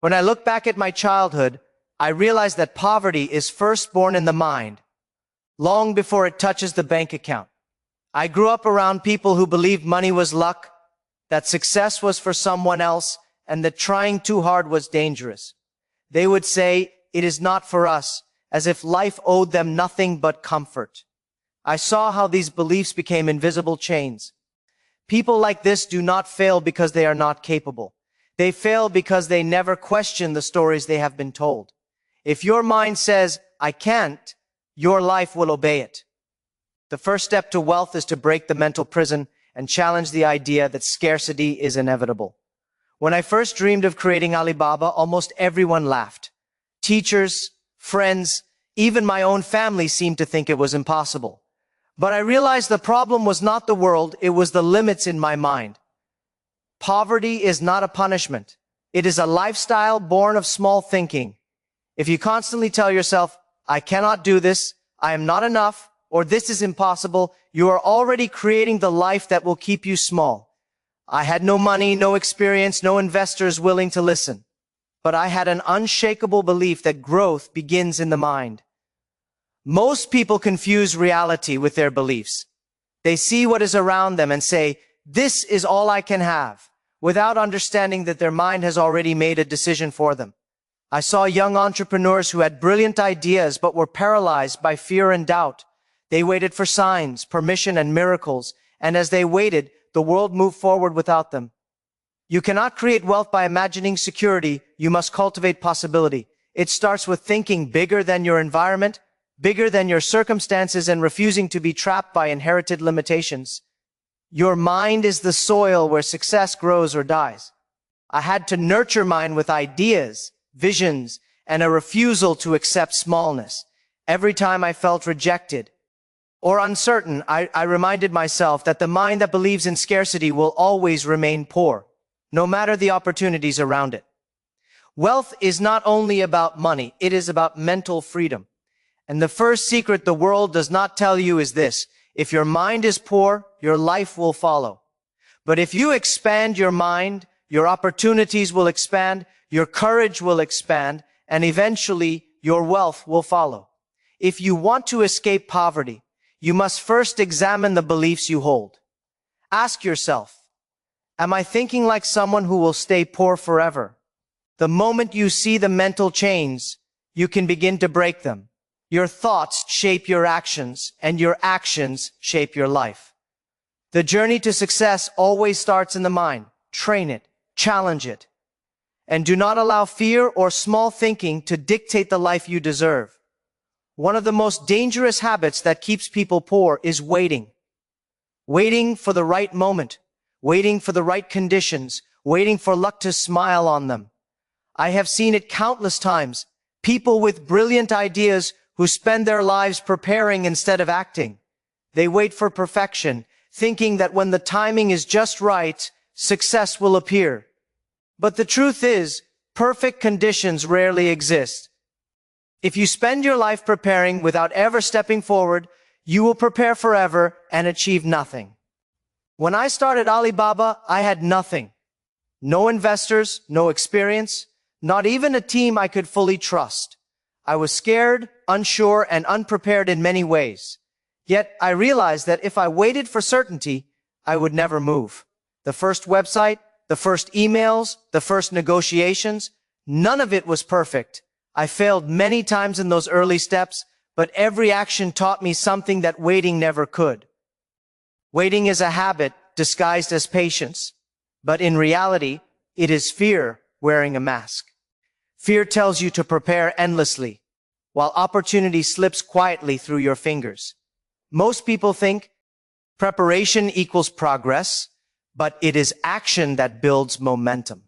When I look back at my childhood, I realize that poverty is first born in the mind, long before it touches the bank account. I grew up around people who believed money was luck, that success was for someone else, and that trying too hard was dangerous. They would say, "It is not for us," as if life owed them nothing but comfort. I saw how these beliefs became invisible chains. People like this do not fail because they are not capable. They fail because they never question the stories they have been told. If your mind says, "I can't," your life will obey it. The first step to wealth is to break the mental prison and challenge the idea that scarcity is inevitable. When I first dreamed of creating Alibaba, almost everyone laughed. Teachers, friends, even my own family seemed to think it was impossible. But I realized the problem was not the world, it was the limits in my mind. Poverty is not a punishment. It is a lifestyle born of small thinking. If you constantly tell yourself, "I cannot do this, I am not enough," or "this is impossible," you are already creating the life that will keep you small. I had no money, no experience, no investors willing to listen. But I had an unshakable belief that growth begins in the mind. Most people confuse reality with their beliefs. They see what is around them and say, "This is all I can have," without understanding that their mind has already made a decision for them. I saw young entrepreneurs who had brilliant ideas but were paralyzed by fear and doubt. They waited for signs, permission, and miracles, and as they waited, the world moved forward without them. You cannot create wealth by imagining security. You must cultivate possibility. It starts with thinking bigger than your environment, bigger than your circumstances, and refusing to be trapped by inherited limitations. Your mind is the soil where success grows or dies. I had to nurture mine with ideas, visions, and a refusal to accept smallness. Every time I felt rejected or uncertain, I reminded myself that the mind that believes in scarcity will always remain poor, no matter the opportunities around it. Wealth is not only about money, it is about mental freedom. And the first secret the world does not tell you is this: if your mind is poor, your life will follow. But if you expand your mind, your opportunities will expand, your courage will expand, and eventually your wealth will follow. If you want to escape poverty, you must first examine the beliefs you hold. Ask yourself, am I thinking like someone who will stay poor forever? The moment you see the mental chains, you can begin to break them. Your thoughts shape your actions, and your actions shape your life. The journey to success always starts in the mind. Train it, challenge it, and do not allow fear or small thinking to dictate the life you deserve. One of the most dangerous habits that keeps people poor is waiting. Waiting for the right moment, waiting for the right conditions, waiting for luck to smile on them. I have seen it countless times. People with brilliant ideas who spend their lives preparing instead of acting. They wait for perfection, thinking that when the timing is just right, success will appear. But the truth is, perfect conditions rarely exist. If you spend your life preparing without ever stepping forward, you will prepare forever and achieve nothing. When I started Alibaba, I had nothing. No investors, no experience, not even a team I could fully trust. I was scared, unsure, and unprepared in many ways. Yet I realized that if I waited for certainty, I would never move. The first website, the first emails, the first negotiations, none of it was perfect. I failed many times in those early steps, but every action taught me something that waiting never could. Waiting is a habit disguised as patience, but in reality, it is fear wearing a mask. Fear tells you to prepare endlessly, while opportunity slips quietly through your fingers. Most people think preparation equals progress, but it is action that builds momentum.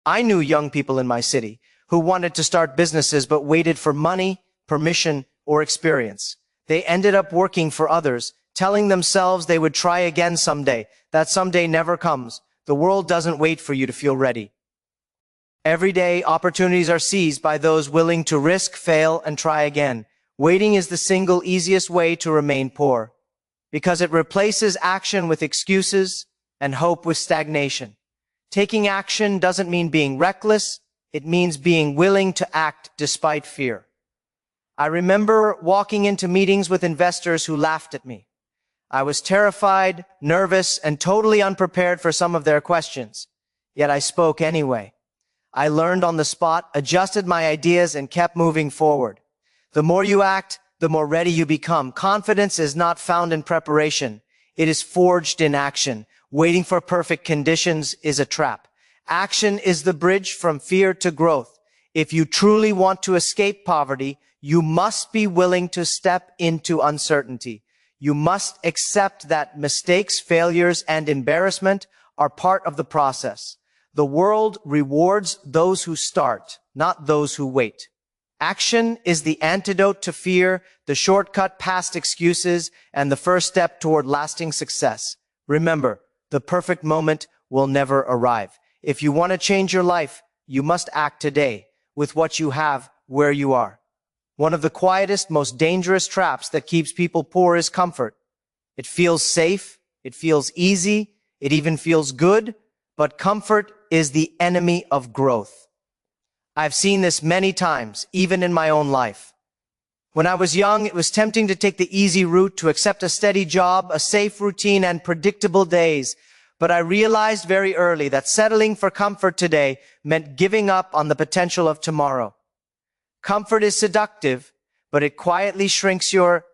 I knew young people in my city who wanted to start businesses but waited for money, permission, or experience. They ended up working for others, telling themselves they would try again someday. That someday never comes. The world doesn't wait for you to feel ready. Every day, opportunities are seized by those willing to risk, fail, and try again. Waiting is the single easiest way to remain poor, because it replaces action with excuses and hope with stagnation. Taking action doesn't mean being reckless, It means being willing to act despite fear. I remember walking into meetings with investors who laughed at me. I was terrified, nervous, and totally unprepared for some of their questions. Yet I spoke anyway. I learned on the spot, adjusted my ideas, and kept moving forward. The more you act, the more ready you become. Confidence is not found in preparation. It is forged in action. Waiting for perfect conditions is a trap. Action is the bridge from fear to growth. If you truly want to escape poverty, you must be willing to step into uncertainty. You must accept that mistakes, failures, and embarrassment are part of the process. The world rewards those who start, not those who wait. Action is the antidote to fear, the shortcut past excuses, and the first step toward lasting success. Remember, the perfect moment will never arrive. If you want to change your life, you must act today with what you have where you are. One of the quietest, most dangerous traps that keeps people poor is comfort. It feels safe, it feels easy, it even feels good, but comfort is the enemy of growth. I've seen this many times, even in my own life. When I was young, it was tempting to take the easy route, to accept a steady job, a safe routine, and predictable days. But I realized very early that settling for comfort today meant giving up on the potential of tomorrow. Comfort is seductive, but it quietly shrinks your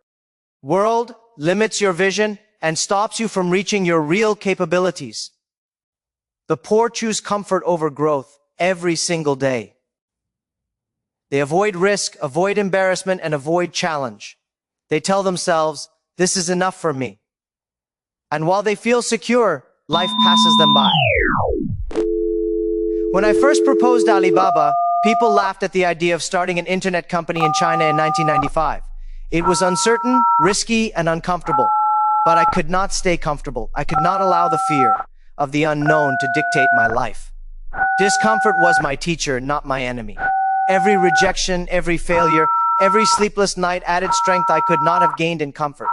world, limits your vision, and stops you from reaching your real capabilities. The poor choose comfort over growth every single day. They avoid risk, avoid embarrassment, and avoid challenge. They tell themselves, "This is enough for me." And while they feel secure, life passes them by. When I first proposed Alibaba, people laughed at the idea of starting an internet company in China in 1995. It was uncertain, risky, and uncomfortable. But I could not stay comfortable. I could not allow the fear of the unknown to dictate my life. Discomfort was my teacher, not my enemy. Every rejection, every failure, every sleepless night added strength I could not have gained in comfort.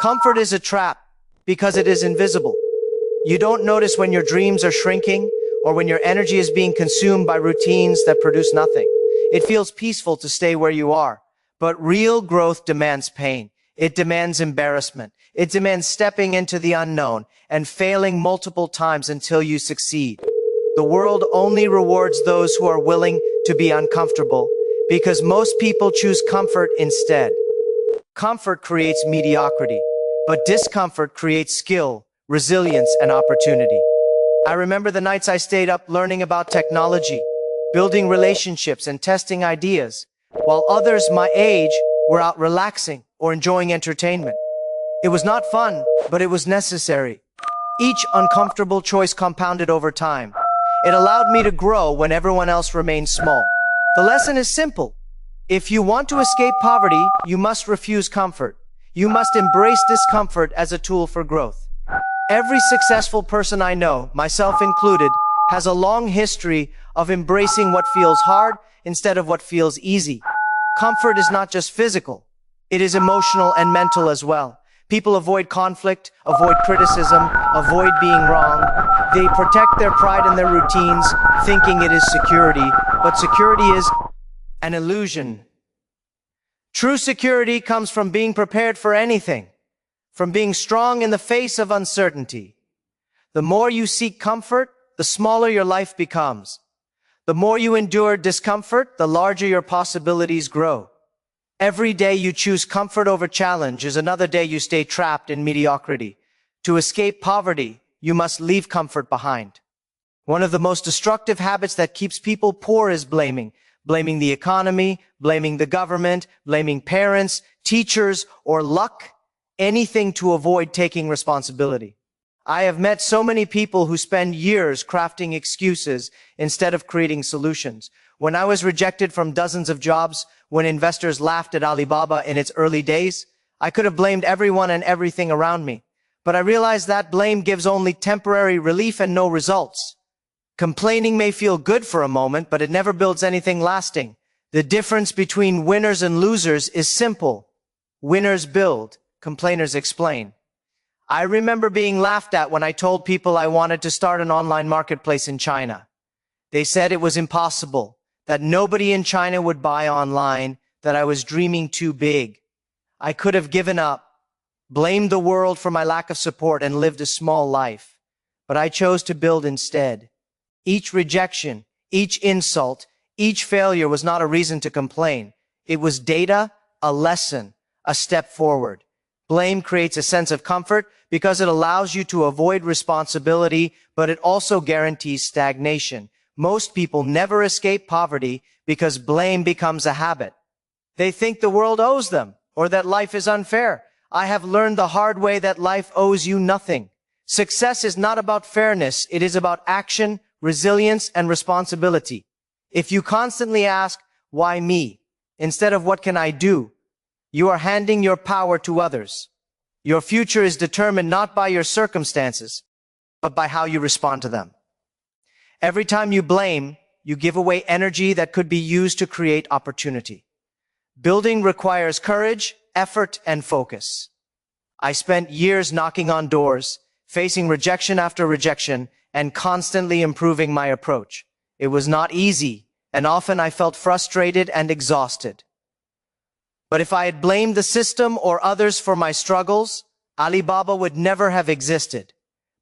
Comfort is a trap because it is invisible. You don't notice when your dreams are shrinking or when your energy is being consumed by routines that produce nothing. It feels peaceful to stay where you are, but real growth demands pain. It demands embarrassment. It demands stepping into the unknown and failing multiple times until you succeed. The world only rewards those who are willing to be uncomfortable because most people choose comfort instead. Comfort creates mediocrity, but discomfort creates skill, resilience, and opportunity. I remember the nights I stayed up learning about technology, building relationships, and testing ideas, while others my age were out relaxing or enjoying entertainment. It was not fun, but it was necessary. Each uncomfortable choice compounded over time. It allowed me to grow when everyone else remained small. The lesson is simple. If you want to escape poverty, you must refuse comfort. You must embrace discomfort as a tool for growth. Every successful person I know, myself included, has a long history of embracing what feels hard instead of what feels easy. Comfort is not just physical. It is emotional and mental as well. People avoid conflict, avoid criticism, avoid being wrong. They protect their pride and their routines, thinking it is security, but security is an illusion. True security comes from being prepared for anything, from being strong in the face of uncertainty. The more you seek comfort, the smaller your life becomes. The more you endure discomfort, the larger your possibilities grow. Every day you choose comfort over challenge is another day you stay trapped in mediocrity. To escape poverty, you must leave comfort behind. One of the most destructive habits that keeps people poor is blaming. Blaming the economy, blaming the government, blaming parents, teachers, or luck. Anything to avoid taking responsibility. I have met so many people who spend years crafting excuses instead of creating solutions. When I was rejected from dozens of jobs, when investors laughed at Alibaba in its early days, I could have blamed everyone and everything around me. But I realized that blame gives only temporary relief and no results. Complaining may feel good for a moment, but it never builds anything lasting. The difference between winners and losers is simple. Winners build, complainers explain. I remember being laughed at when I told people I wanted to start an online marketplace in China. They said it was impossible, that nobody in China would buy online, that I was dreaming too big. I could have given up, blamed the world for my lack of support, and lived a small life. But I chose to build instead. Each rejection, each insult, each failure was not a reason to complain. It was data, a lesson, a step forward. Blame creates a sense of comfort because it allows you to avoid responsibility, but it also guarantees stagnation. Most people never escape poverty because blame becomes a habit. They think the world owes them or that life is unfair. I have learned the hard way that life owes you nothing. Success is not about fairness. It is about action, resilience, and responsibility. If you constantly ask, why me, instead of what can I do, you are handing your power to others. Your future is determined not by your circumstances, but by how you respond to them. Every time you blame, you give away energy that could be used to create opportunity. Building requires courage, effort, and focus. I spent years knocking on doors, facing rejection after rejection, and constantly improving my approach. It was not easy, and often I felt frustrated and exhausted. But if I had blamed the system or others for my struggles, Alibaba would never have existed.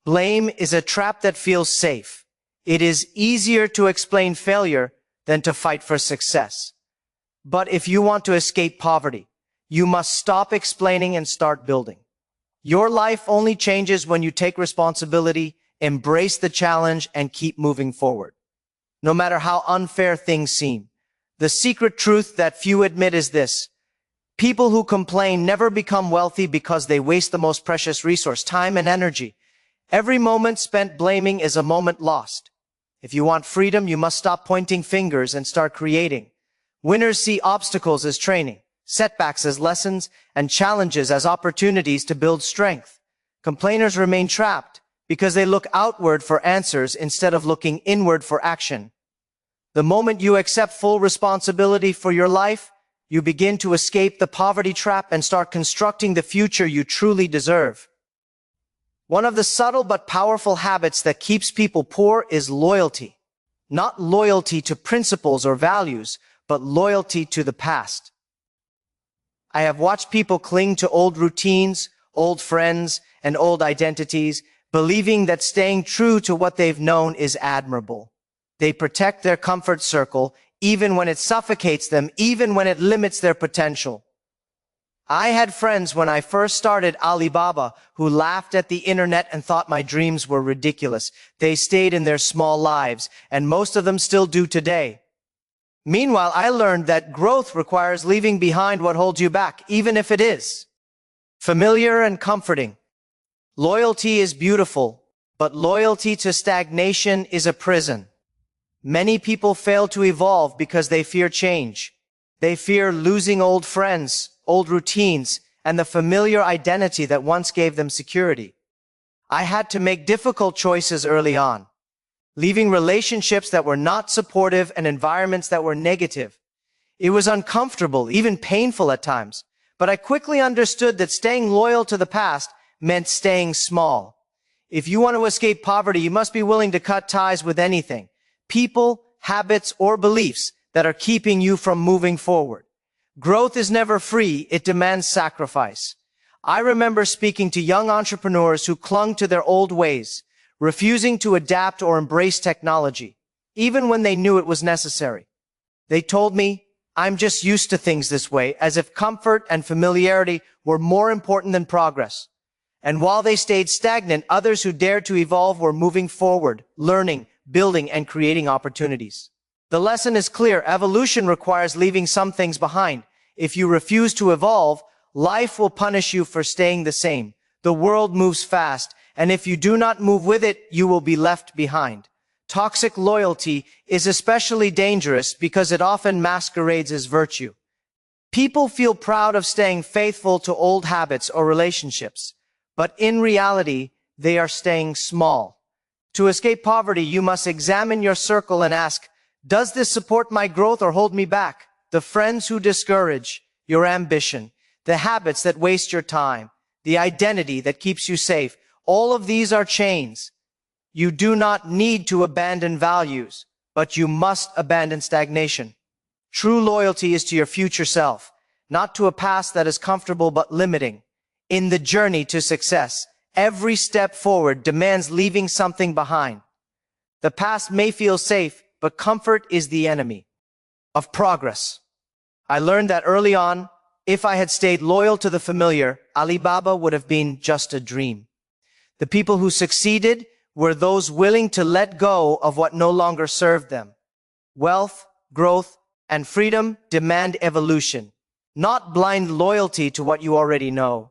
Blame is a trap that feels safe. It is easier to explain failure than to fight for success. But if you want to escape poverty, you must stop explaining and start building. Your life only changes when you take responsibility, embrace the challenge, and keep moving forward. No matter how unfair things seem, the secret truth that few admit is this: people who complain never become wealthy because they waste the most precious resource, time and energy. Every moment spent blaming is a moment lost. If you want freedom, you must stop pointing fingers and start creating. Winners see obstacles as training, setbacks as lessons, and challenges as opportunities to build strength. Complainers remain trapped because they look outward for answers instead of looking inward for action. The moment you accept full responsibility for your life, you begin to escape the poverty trap and start constructing the future you truly deserve. One of the subtle but powerful habits that keeps people poor is loyalty. Not loyalty to principles or values, but loyalty to the past. I have watched people cling to old routines, old friends, and old identities, believing that staying true to what they've known is admirable. They protect their comfort circle, even when it suffocates them, even when it limits their potential. I had friends when I first started Alibaba who laughed at the internet and thought my dreams were ridiculous. They stayed in their small lives, and most of them still do today. Meanwhile, I learned that growth requires leaving behind what holds you back, even if it is familiar and comforting. Loyalty is beautiful, but loyalty to stagnation is a prison. Many people fail to evolve because they fear change. They fear losing old friends, old routines, and the familiar identity that once gave them security. I had to make difficult choices early on, leaving relationships that were not supportive and environments that were negative. It was uncomfortable, even painful at times, but I quickly understood that staying loyal to the past meant staying small. If you want to escape poverty, you must be willing to cut ties with anything, people, habits, or beliefs that are keeping you from moving forward. Growth is never free. It demands sacrifice. I remember speaking to young entrepreneurs who clung to their old ways, refusing to adapt or embrace technology, even when they knew it was necessary. They told me, "I'm just used to things this way," as if comfort and familiarity were more important than progress. And while they stayed stagnant, others who dared to evolve were moving forward, learning, building, and creating opportunities. The lesson is clear. Evolution requires leaving some things behind. If you refuse to evolve, life will punish you for staying the same. The world moves fast, and if you do not move with it, you will be left behind. Toxic loyalty is especially dangerous because it often masquerades as virtue. People feel proud of staying faithful to old habits or relationships, but in reality, they are staying small. To escape poverty, you must examine your circle and ask, does this support my growth or hold me back? The friends who discourage your ambition, the habits that waste your time, the identity that keeps you safe, all of these are chains. You do not need to abandon values. but you must abandon stagnation. True loyalty is to your future self, not to a past that is comfortable but limiting. In the journey to success, every step forward demands leaving something behind. The past may feel safe, but comfort is the enemy of progress. I learned that early on, if I had stayed loyal to the familiar, Alibaba would have been just a dream. The people who succeeded were those willing to let go of what no longer served them. Wealth, growth, and freedom demand evolution, not blind loyalty to what you already know.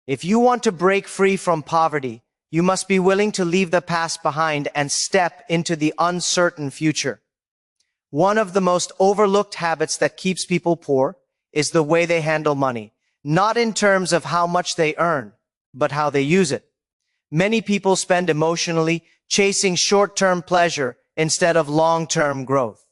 If you want to break free from poverty, you must be willing to leave the past behind and step into the uncertain future. One of the most overlooked habits that keeps people poor is the way they handle money, not in terms of how much they earn, but how they use it. Many people spend emotionally, chasing short-term pleasure instead of long-term growth.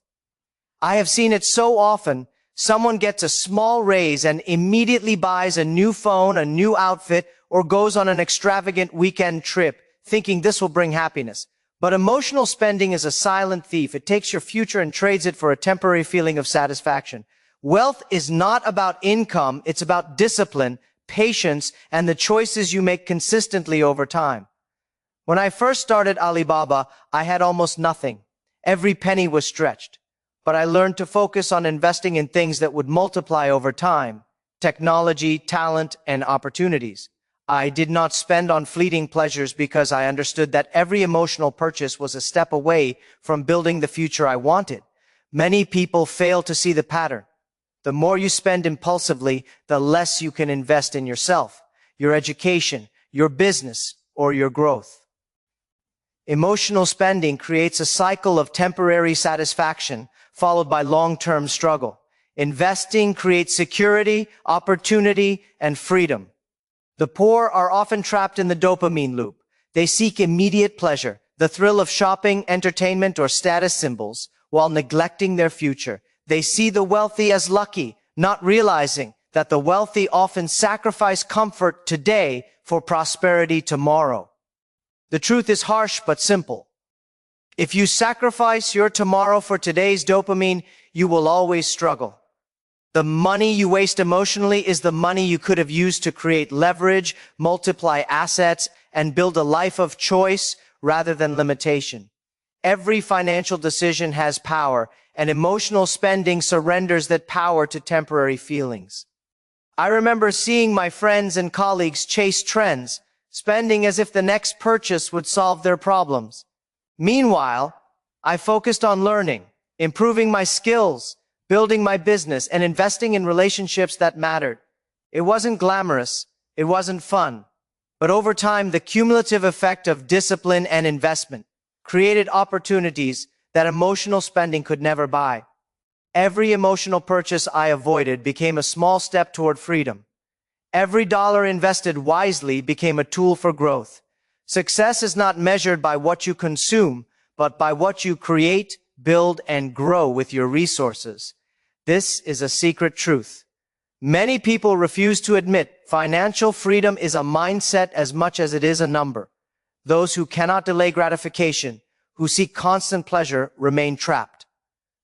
I have seen it so often. Someone gets a small raise and immediately buys a new phone, a new outfit, or goes on an extravagant weekend trip, thinking this will bring happiness. But emotional spending is a silent thief. It takes your future and trades it for a temporary feeling of satisfaction. Wealth is not about income. It's about discipline, patience, and the choices you make consistently over time. When I first started Alibaba, I had almost nothing. Every penny was stretched. But I learned to focus on investing in things that would multiply over time: technology, talent, and opportunities. I did not spend on fleeting pleasures because I understood that every emotional purchase was a step away from building the future I wanted. Many people fail to see the pattern. The more you spend impulsively, the less you can invest in yourself, your education, your business, or your growth. Emotional spending creates a cycle of temporary satisfaction followed by long-term struggle. Investing creates security, opportunity, and freedom. The poor are often trapped in the dopamine loop. They seek immediate pleasure, the thrill of shopping, entertainment, or status symbols, while neglecting their future. They see the wealthy as lucky, not realizing that the wealthy often sacrifice comfort today for prosperity tomorrow. The truth is harsh but simple. If you sacrifice your tomorrow for today's dopamine, you will always struggle. The money you waste emotionally is the money you could have used to create leverage, multiply assets, and build a life of choice rather than limitation. Every financial decision has power, and emotional spending surrenders that power to temporary feelings. I remember seeing my friends and colleagues chase trends, spending as if the next purchase would solve their problems. Meanwhile, I focused on learning, improving my skills, building my business, and investing in relationships that mattered. It wasn't glamorous, it wasn't fun, but over time, the cumulative effect of discipline and investment created opportunities that emotional spending could never buy. Every emotional purchase I avoided became a small step toward freedom. Every dollar invested wisely became a tool for growth. Success is not measured by what you consume, but by what you create, build, and grow with your resources. This is a secret truth. Many people refuse to admit financial freedom is a mindset as much as it is a number. Those who cannot delay gratification, who seek constant pleasure, remain trapped.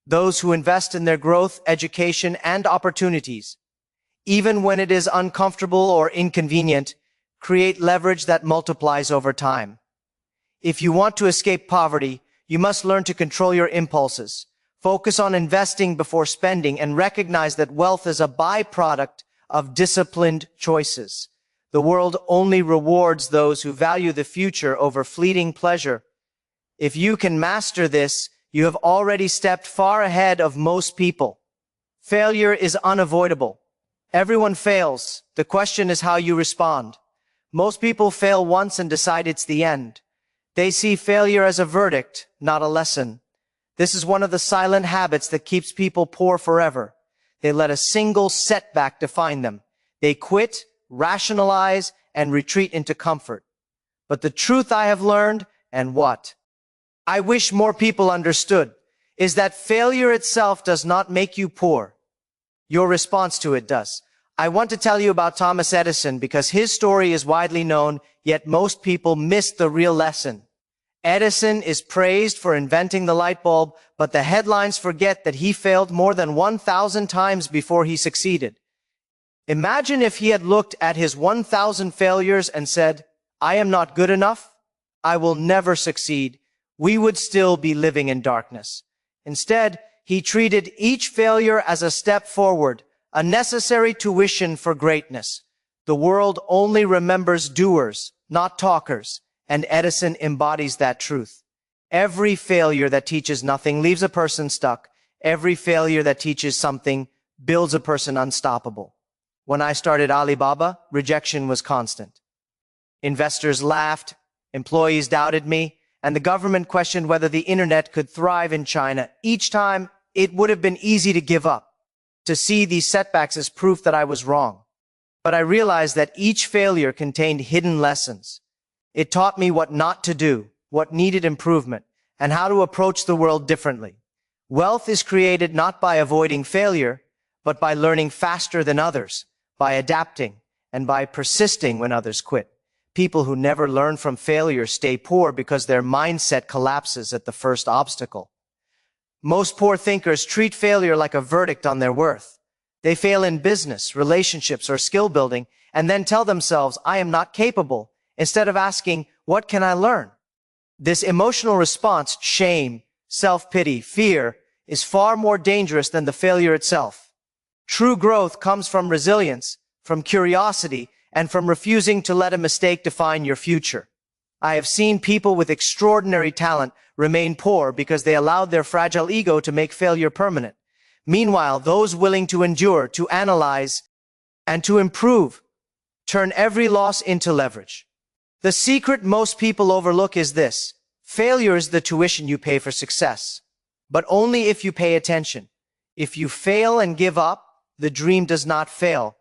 Those who invest in their growth, education, and opportunities, even when it is uncomfortable or inconvenient, create leverage that multiplies over time. If you want to escape poverty, you must learn to control your impulses. Focus on investing before spending and recognize that wealth is a byproduct of disciplined choices. The world only rewards those who value the future over fleeting pleasure. If you can master this, you have already stepped far ahead of most people. Failure is unavoidable. Everyone fails. The question is how you respond. Most people fail once and decide it's the end. They see failure as a verdict, not a lesson. This is one of the silent habits that keeps people poor forever. They let a single setback define them. They quit, rationalize, and retreat into comfort. But the truth I have learned, and what I wish more people understood, is that failure itself does not make you poor. Your response to it does. I want to tell you about Thomas Edison because his story is widely known, yet most people miss the real lesson. Edison is praised for inventing the light bulb, but the headlines forget that he failed more than 1,000 times before he succeeded. Imagine if he had looked at his 1,000 failures and said, "I am not good enough. I will never succeed." We would still be living in darkness. Instead, he treated each failure as a step forward, a necessary tuition for greatness. The world only remembers doers, not talkers, and Edison embodies that truth. Every failure that teaches nothing leaves a person stuck. Every failure that teaches something builds a person unstoppable. When I started Alibaba, rejection was constant. Investors laughed, employees doubted me, and the government questioned whether the internet could thrive in China. Each time, it would have been easy to give up, to see these setbacks as proof that I was wrong. But I realized that each failure contained hidden lessons. It taught me what not to do, what needed improvement, and how to approach the world differently. Wealth is created not by avoiding failure, but by learning faster than others, by adapting, and by persisting when others quit. People who never learn from failure stay poor because their mindset collapses at the first obstacle. Most poor thinkers treat failure like a verdict on their worth. They fail in business, relationships, or skill building, and then tell themselves, "I am not capable," instead of asking, "What can I learn?" This emotional response, shame, self-pity, fear, is far more dangerous than the failure itself. True growth comes from resilience, from curiosity, and from refusing to let a mistake define your future. I have seen people with extraordinary talent remain poor because they allowed their fragile ego to make failure permanent. Meanwhile, those willing to endure, to analyze, and to improve turn every loss into leverage. The secret most people overlook is this: failure is the tuition you pay for success, but only if you pay attention. If you fail and give up, the dream does not fail.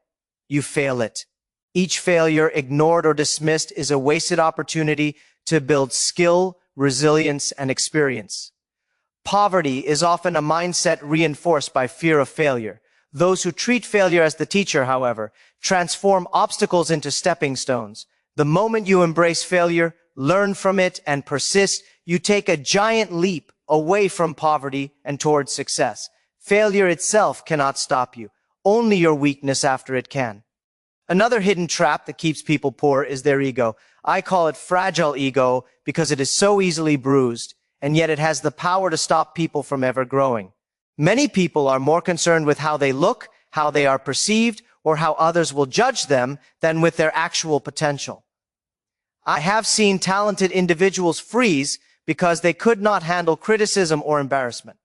You fail it. Each failure, ignored or dismissed, is a wasted opportunity to build skill, resilience, and experience. Poverty is often a mindset reinforced by fear of failure. Those who treat failure as the teacher, however, transform obstacles into stepping stones. The moment you embrace failure, learn from it, and persist, you take a giant leap away from poverty and towards success. Failure itself cannot stop you. Only your weakness after it can. Another hidden trap that keeps people poor is their ego. I call it fragile ego because it is so easily bruised, and yet it has the power to stop people from ever growing. Many people are more concerned with how they look, how they are perceived, or how others will judge them than with their actual potential. I have seen talented individuals freeze because they could not handle criticism or embarrassment.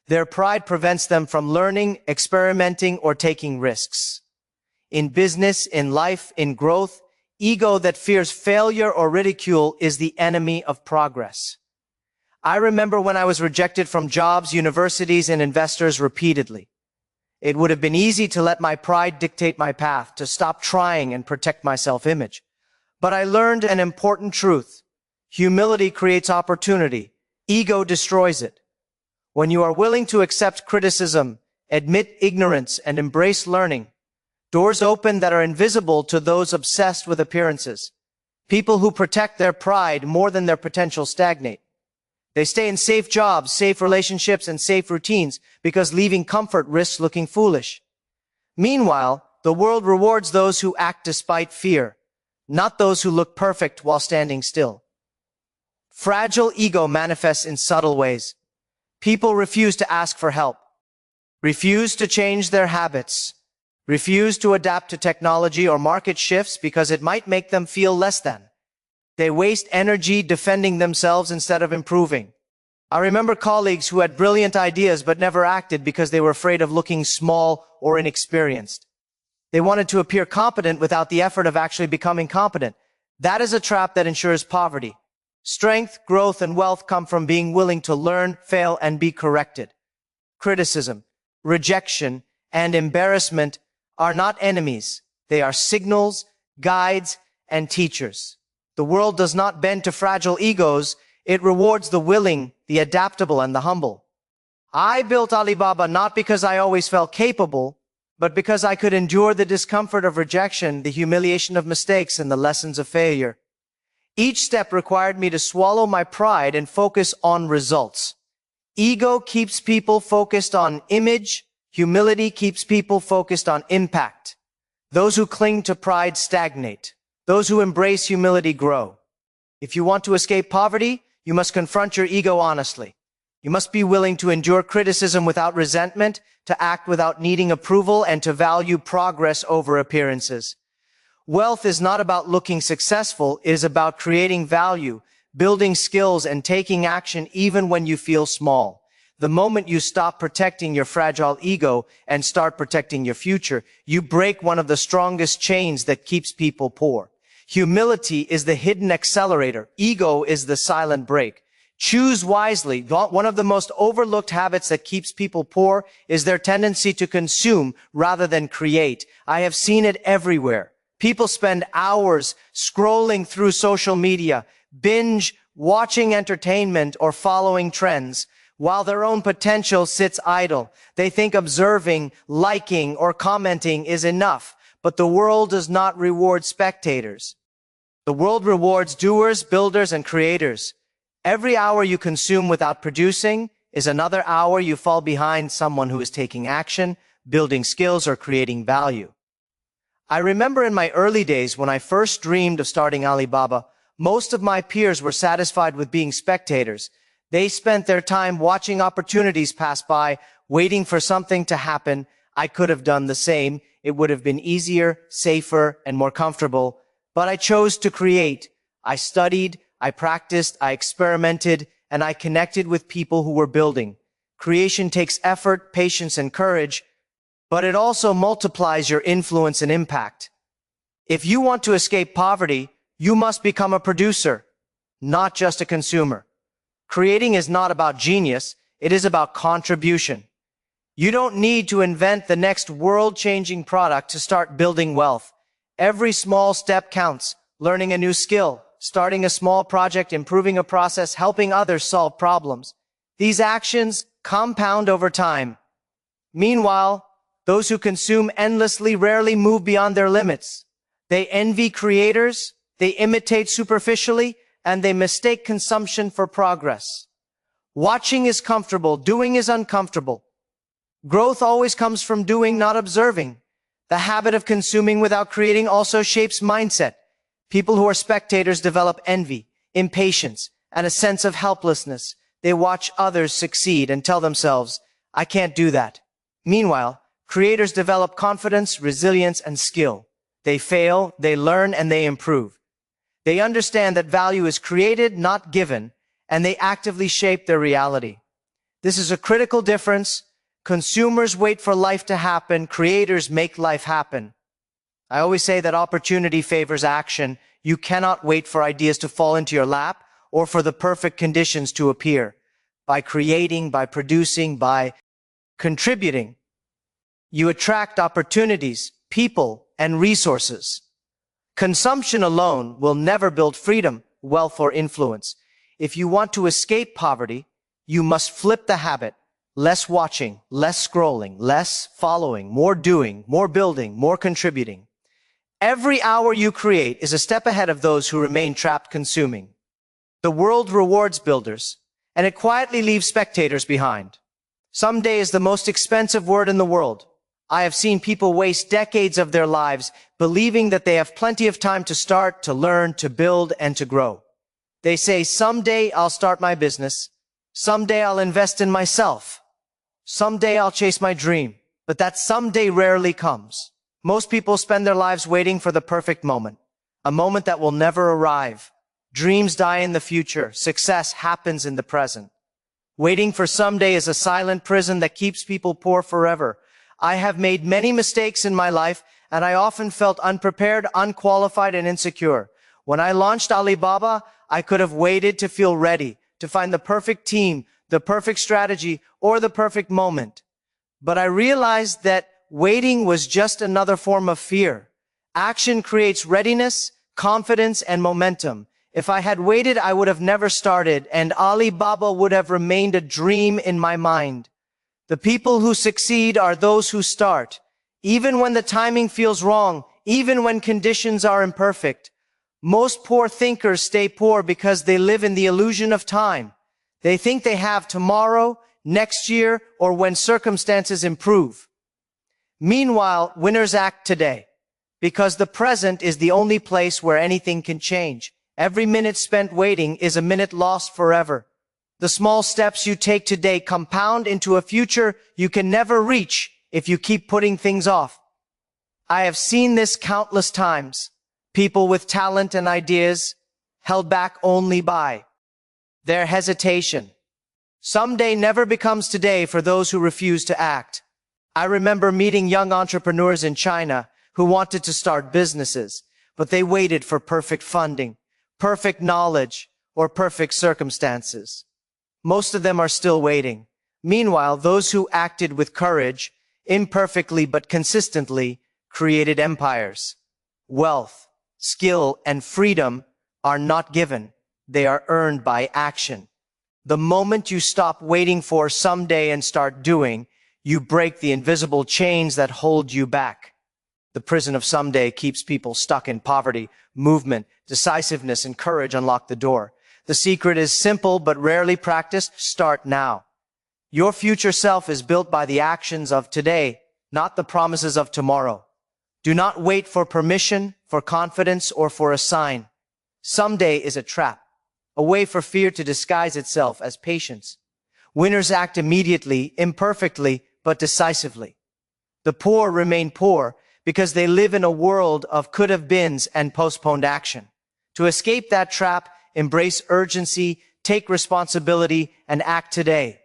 Their pride prevents them from learning, experimenting, or taking risks. In business, in life, in growth, ego that fears failure or ridicule is the enemy of progress. I remember when I was rejected from jobs, universities, and investors repeatedly. It would have been easy to let my pride dictate my path, to stop trying and protect my self-image. But I learned an important truth. Humility creates opportunity. Ego destroys it. When you are willing to accept criticism, admit ignorance, and embrace learning, doors open that are invisible to those obsessed with appearances. People who protect their pride more than their potential stagnate. They stay in safe jobs, safe relationships, and safe routines because leaving comfort risks looking foolish. Meanwhile, the world rewards those who act despite fear, not those who look perfect while standing still. Fragile ego manifests in subtle ways. People refuse to ask for help, refuse to change their habits, refuse to adapt to technology or market shifts because it might make them feel less than. They waste energy defending themselves instead of improving. I remember colleagues who had brilliant ideas but never acted because they were afraid of looking small or inexperienced. They wanted to appear competent without the effort of actually becoming competent. That is a trap that ensures poverty. Strength, growth, and wealth come from being willing to learn, fail, and be corrected. Criticism, rejection, and embarrassment are not enemies. They are signals, guides, and teachers. The world does not bend to fragile egos. It rewards the willing, the adaptable, and the humble. I built Alibaba not because I always felt capable, but because I could endure the discomfort of rejection, the humiliation of mistakes, and the lessons of failure. Each step required me to swallow my pride and focus on results. Ego keeps people focused on image. Humility keeps people focused on impact. Those who cling to pride stagnate. Those who embrace humility grow. If you want to escape poverty, you must confront your ego honestly. You must be willing to endure criticism without resentment, to act without needing approval, and to value progress over appearances. Wealth is not about looking successful, it is about creating value, building skills, and taking action even when you feel small. The moment you stop protecting your fragile ego and start protecting your future, you break one of the strongest chains that keeps people poor. Humility is the hidden accelerator. Ego is the silent brake. Choose wisely. One of the most overlooked habits that keeps people poor is their tendency to consume rather than create. I have seen it everywhere. People spend hours scrolling through social media, binge watching entertainment or following trends, while their own potential sits idle. They think observing, liking, or commenting is enough, but the world does not reward spectators. The world rewards doers, builders, and creators. Every hour you consume without producing is another hour you fall behind someone who is taking action, building skills, or creating value. I remember in my early days when I first dreamed of starting Alibaba, most of my peers were satisfied with being spectators. They spent their time watching opportunities pass by, waiting for something to happen. I could have done the same. It would have been easier, safer, and more comfortable. But I chose to create. I studied, I practiced, I experimented, and I connected with people who were building. Creation takes effort, patience, and courage, but it also multiplies your influence and impact. If you want to escape poverty, you must become a producer, not just a consumer. Creating is not about genius, it is about contribution. You don't need to invent the next world-changing product to start building wealth. Every small step counts. Learning a new skill, starting a small project, improving a process, helping others solve problems. These actions compound over time. Meanwhile, those who consume endlessly rarely move beyond their limits. They envy creators, they imitate superficially, and they mistake consumption for progress. Watching is comfortable, doing is uncomfortable. Growth always comes from doing, not observing. The habit of consuming without creating also shapes mindset. People who are spectators develop envy, impatience, and a sense of helplessness. They watch others succeed and tell themselves, I can't do that. Meanwhile, creators develop confidence, resilience, and skill. They fail, they learn, and they improve. They understand that value is created, not given, and they actively shape their reality. This is a critical difference. Consumers wait for life to happen. Creators make life happen. I always say that opportunity favors action. You cannot wait for ideas to fall into your lap or for the perfect conditions to appear. By creating, by producing, by contributing, you attract opportunities, people, and resources. Consumption alone will never build freedom, wealth, or influence. If you want to escape poverty, you must flip the habit. Less watching, less scrolling, less following, more doing, more building, more contributing. Every hour you create is a step ahead of those who remain trapped consuming. The world rewards builders, and it quietly leaves spectators behind. Someday is the most expensive word in the world. I have seen people waste decades of their lives believing that they have plenty of time to start, to learn, to build, and to grow. They say, someday I'll start my business. Someday I'll invest in myself. Someday I'll chase my dream. But that someday rarely comes. Most people spend their lives waiting for the perfect moment, a moment that will never arrive. Dreams die in the future. Success happens in the present. Waiting for someday is a silent prison that keeps people poor forever. I have made many mistakes in my life, and I often felt unprepared, unqualified, and insecure. When I launched Alibaba, I could have waited to feel ready, to find the perfect team, the perfect strategy, or the perfect moment. But I realized that waiting was just another form of fear. Action creates readiness, confidence, and momentum. If I had waited, I would have never started, and Alibaba would have remained a dream in my mind. The people who succeed are those who start, even when the timing feels wrong, even when conditions are imperfect. Most poor thinkers stay poor because they live in the illusion of time. They think they have tomorrow, next year, or when circumstances improve. Meanwhile, winners act today, because the present is the only place where anything can change. Every minute spent waiting is a minute lost forever. The small steps you take today compound into a future you can never reach if you keep putting things off. I have seen this countless times. People with talent and ideas held back only by their hesitation. Someday never becomes today for those who refuse to act. I remember meeting young entrepreneurs in China who wanted to start businesses, but they waited for perfect funding, perfect knowledge, or perfect circumstances. Most of them are still waiting. Meanwhile, those who acted with courage, imperfectly but consistently, created empires. Wealth, skill, and freedom are not given. They are earned by action. The moment you stop waiting for someday and start doing, you break the invisible chains that hold you back. The prison of someday keeps people stuck in poverty. Movement, decisiveness, and courage unlock the door. The secret is simple but rarely practiced. Start now. Your future self is built by the actions of today, not the promises of tomorrow. Do not wait for permission, for confidence, or for a sign. Someday is a trap, a way for fear to disguise itself as patience. Winners act immediately, imperfectly, but decisively. The poor remain poor because they live in a world of could-have-beens and postponed action. To escape that trap, embrace urgency, take responsibility, and act today.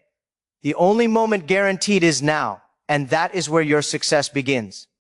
The only moment guaranteed is now, and that is where your success begins.